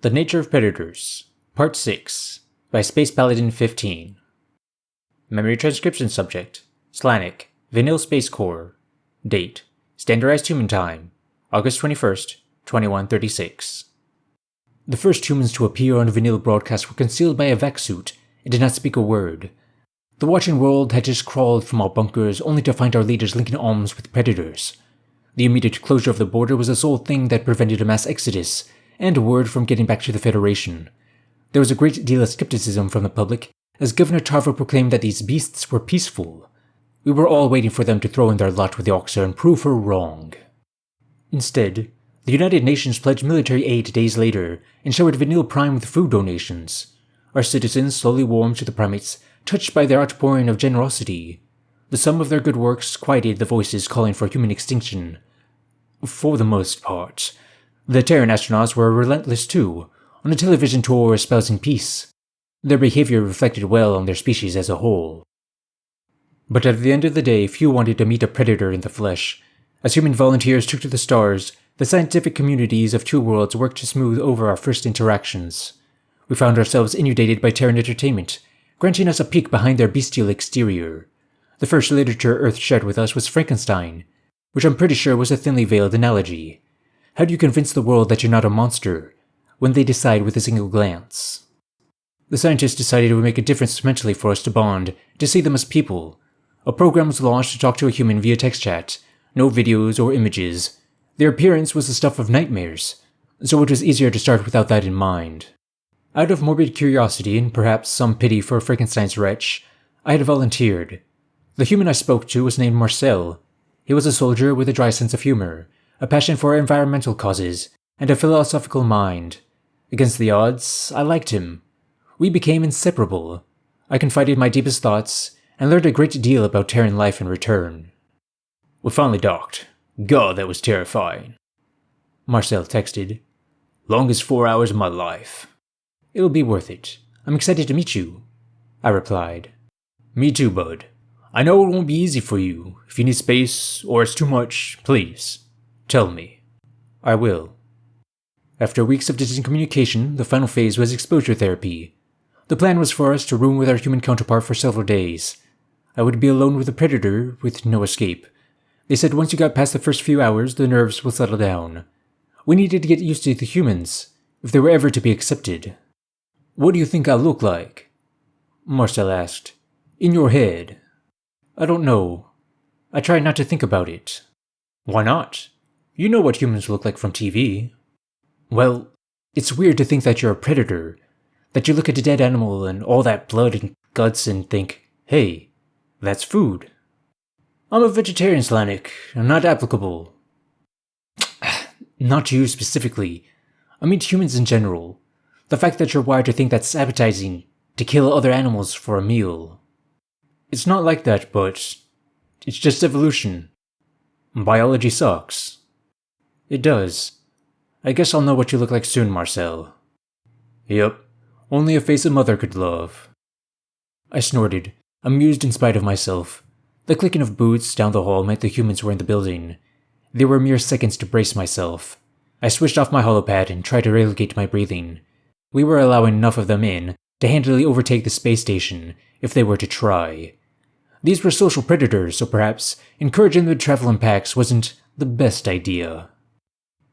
The Nature of Predators, Part 6, by Space Paladin 15. Memory transcription subject, Slanik, Vanille Space Core. Date, Standardized Human Time, August 21st, 2136. The first humans to appear on a Vanille broadcast were concealed by a vac suit and did not speak a word. The watching world had just crawled from our bunkers only to find our leaders linking arms with predators. The immediate closure of the border was the sole thing that prevented a mass exodus and word from getting back to the Federation. There was a great deal of skepticism from the public, as Governor Tarver proclaimed that these beasts were peaceful. We were all waiting for them to throw in their lot with the Oxer and prove her wrong. Instead, the United Nations pledged military aid days later and showered Vanille Prime with food donations. Our citizens slowly warmed to the primates, touched by their outpouring of generosity. The sum of their good works quieted the voices calling for human extinction. For the most part. The Terran astronauts were relentless too, on a television tour espousing peace. Their behavior reflected well on their species as a whole. But at the end of the day, few wanted to meet a predator in the flesh. As human volunteers took to the stars, the scientific communities of two worlds worked to smooth over our first interactions. We found ourselves inundated by Terran entertainment, granting us a peek behind their bestial exterior. The first literature Earth shared with us was Frankenstein, which I'm pretty sure was a thinly veiled analogy. How do you convince the world that you're not a monster, when they decide with a single glance? The scientists decided it would make a difference mentally for us to bond, to see them as people. A program was launched to talk to a human via text chat, no videos or images. Their appearance was the stuff of nightmares, so it was easier to start without that in mind. Out of morbid curiosity and perhaps some pity for Frankenstein's wretch, I had volunteered. The human I spoke to was named Marcel. He was a soldier with a dry sense of humor, a passion for environmental causes, and a philosophical mind. Against the odds, I liked him. We became inseparable. I confided my deepest thoughts, and learned a great deal about Terran life in return. We finally docked. God, that was terrifying. Marcel texted. Longest 4 hours of my life. It'll be worth it. I'm excited to meet you, I replied. Me too, bud. I know it won't be easy for you. If you need space, or it's too much, please, tell me. I will. After weeks of distant communication, the final phase was exposure therapy. The plan was for us to room with our human counterpart for several days. I would be alone with the predator, with no escape. They said once you got past the first few hours, the nerves will settle down. We needed to get used to the humans, if they were ever to be accepted. What do you think I'll look like? Marcel asked. In your head. I don't know. I try not to think about it. Why not? You know what humans look like from TV. Well, it's weird to think that you're a predator, that you look at a dead animal and all that blood and guts and think, hey, that's food. I'm a vegetarian, Slanik. I'm not applicable. Not you specifically. I mean humans in general. The fact that you're wired to think that's appetizing, to kill other animals for a meal. It's not like that, but it's just evolution. Biology sucks. It does. I guess I'll know what you look like soon, Marcel. Yep, only a face a mother could love. I snorted, amused in spite of myself. The clicking of boots down the hall meant the humans were in the building. There were mere seconds to brace myself. I switched off my holopad and tried to regulate my breathing. We were allowing enough of them in to handily overtake the space station if they were to try. These were social predators, so perhaps encouraging them to travel in packs wasn't the best idea.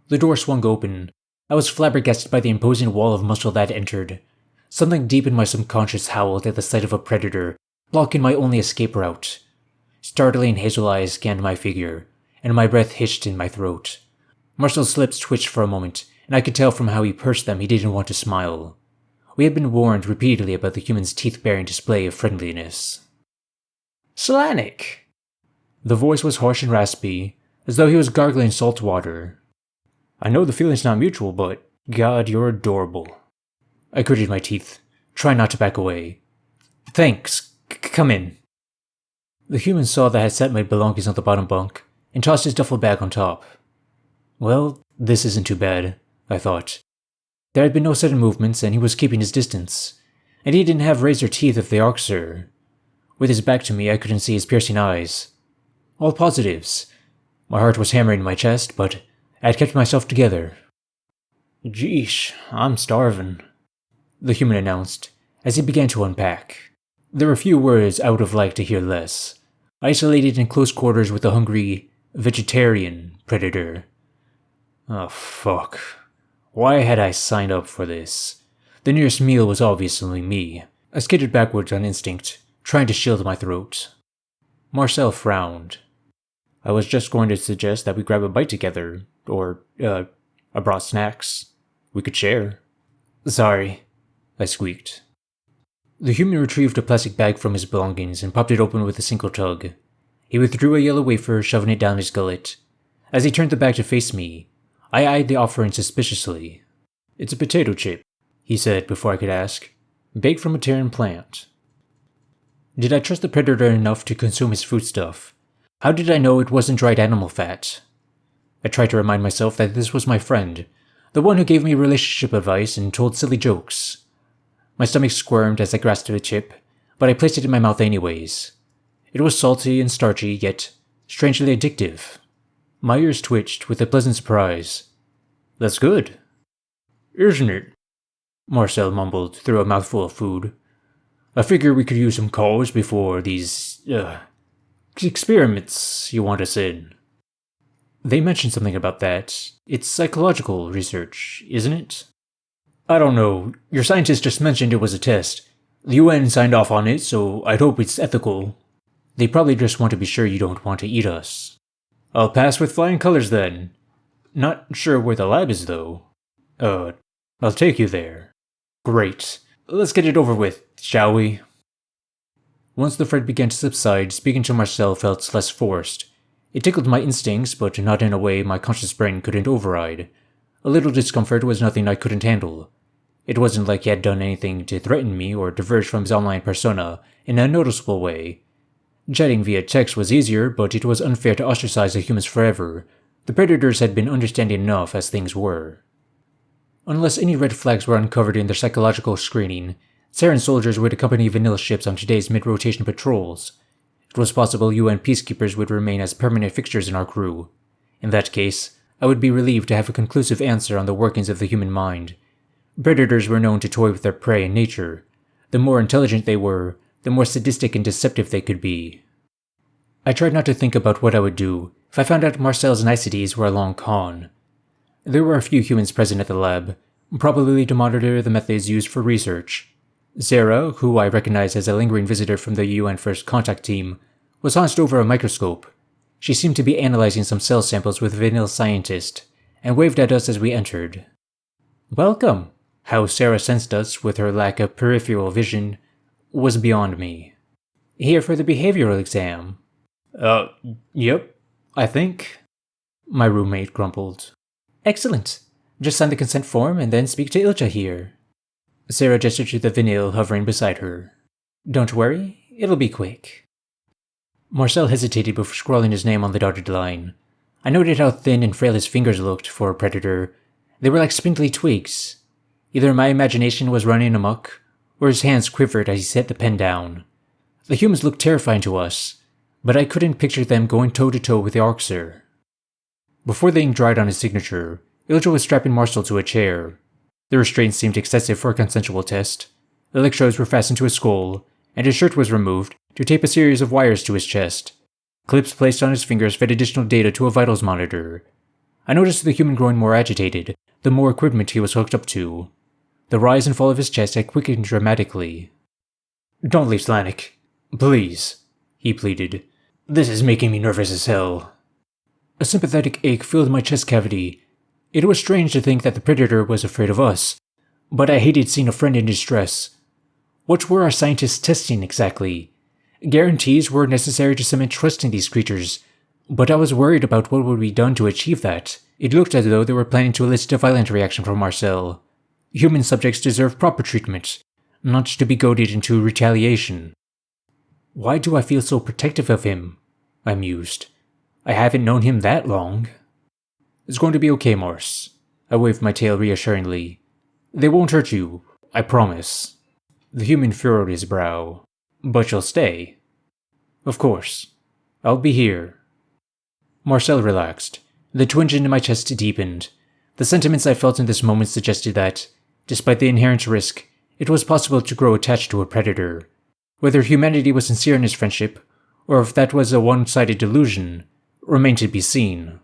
The door swung open. I was flabbergasted by the imposing wall of muscle that entered. Something deep in my subconscious howled at the sight of a predator, blocking my only escape route. Startling hazel eyes scanned my figure, and my breath hitched in my throat. Marcel's lips twitched for a moment, and I could tell from how he pursed them he didn't want to smile. We had been warned repeatedly about the human's teeth-baring display of friendliness. Slanik! The voice was harsh and raspy, as though he was gargling salt water. I know the feeling's not mutual, but God, you're adorable. I gritted my teeth, trying not to back away. Thanks. Come in. The human saw that I had set my belongings on the bottom bunk, and tossed his duffel bag on top. Well, this isn't too bad, I thought. There had been no sudden movements, and he was keeping his distance. And he didn't have razor teeth of the Arxer. With his back to me, I couldn't see his piercing eyes. All positives. My heart was hammering in my chest, but I had kept myself together. Geesh, I'm starving, the human announced, as he began to unpack. There were few words I would have liked to hear less, isolated in close quarters with a hungry, vegetarian predator. Oh, fuck. Why had I signed up for this? The nearest meal was obviously me. I skidded backwards on instinct, trying to shield my throat. Marcel frowned. I was just going to suggest that we grab a bite together, or, I brought snacks. We could share. Sorry, I squeaked. The human retrieved a plastic bag from his belongings and popped it open with a single tug. He withdrew a yellow wafer, shoving it down his gullet. As he turned the bag to face me, I eyed the offering suspiciously. It's a potato chip, he said before I could ask. Baked from a Terran plant. Did I trust the predator enough to consume his foodstuff? How did I know it wasn't dried animal fat? I tried to remind myself that this was my friend, the one who gave me relationship advice and told silly jokes. My stomach squirmed as I grasped the chip, but I placed it in my mouth anyways. It was salty and starchy, yet strangely addictive. My ears twitched with a pleasant surprise. That's good. Isn't it? Marcel mumbled through a mouthful of food. I figure we could use some calls before these, experiments you want us in. They mentioned something about that. It's psychological research, isn't it? I don't know. Your scientist just mentioned it was a test. The UN signed off on it, so I'd hope it's ethical. They probably just want to be sure you don't want to eat us. I'll pass with flying colors then. Not sure where the lab is, though. I'll take you there. Great. Let's get it over with, shall we? Once the fright began to subside, speaking to Marcel felt less forced. It tickled my instincts, but not in a way my conscious brain couldn't override. A little discomfort was nothing I couldn't handle. It wasn't like he had done anything to threaten me or diverge from his online persona in a noticeable way. Chatting via text was easier, but it was unfair to ostracize the humans forever. The predators had been understanding enough as things were. Unless any red flags were uncovered in their psychological screening, Terran soldiers would accompany vanilla ships on today's mid-rotation patrols. It was possible UN peacekeepers would remain as permanent fixtures in our crew. In that case, I would be relieved to have a conclusive answer on the workings of the human mind. Predators were known to toy with their prey in nature. The more intelligent they were, the more sadistic and deceptive they could be. I tried not to think about what I would do if I found out Marcel's niceties were a long con. There were a few humans present at the lab, probably to monitor the methods used for research. Sarah, who I recognized as a lingering visitor from the UN First Contact Team, was hunched over a microscope. She seemed to be analyzing some cell samples with a vanilla scientist, and waved at us as we entered. Welcome! How Sarah sensed us with her lack of peripheral vision was beyond me. Here for the behavioral exam. Yep, I think. My roommate grumbled. Excellent. Just sign the consent form and then speak to Ilja here. Sarah gestured to the vinyl hovering beside her. Don't worry, it'll be quick. Marcel hesitated before scrawling his name on the dotted line. I noted how thin and frail his fingers looked for a predator. They were like spindly twigs. Either my imagination was running amok, or his hands quivered as he set the pen down. The humans looked terrifying to us, but I couldn't picture them going toe-to-toe with the Arxer. Before the ink dried on his signature, Ilja was strapping Marcel to a chair. The restraints seemed excessive for a consensual test. Electrodes were fastened to his skull, and his shirt was removed to tape a series of wires to his chest. Clips placed on his fingers fed additional data to a vitals monitor. I noticed the human growing more agitated, the more equipment he was hooked up to. The rise and fall of his chest had quickened dramatically. Don't leave, Slanik. Please, he pleaded. This is making me nervous as hell. A sympathetic ache filled my chest cavity. It was strange to think that the predator was afraid of us, but I hated seeing a friend in distress. What were our scientists testing exactly? Guarantees were necessary to cement trust in these creatures, but I was worried about what would be done to achieve that. It looked as though they were planning to elicit a violent reaction from Marcel. Human subjects deserve proper treatment, not to be goaded into retaliation. Why do I feel so protective of him? I mused. I haven't known him that long. It's going to be okay, Morse. I waved my tail reassuringly. They won't hurt you, I promise. The human furrowed his brow. But you'll stay. Of course. I'll be here. Marcel relaxed. The twinge in my chest deepened. The sentiments I felt in this moment suggested that, despite the inherent risk, it was possible to grow attached to a predator. Whether humanity was sincere in its friendship, or if that was a one-sided delusion, remained to be seen.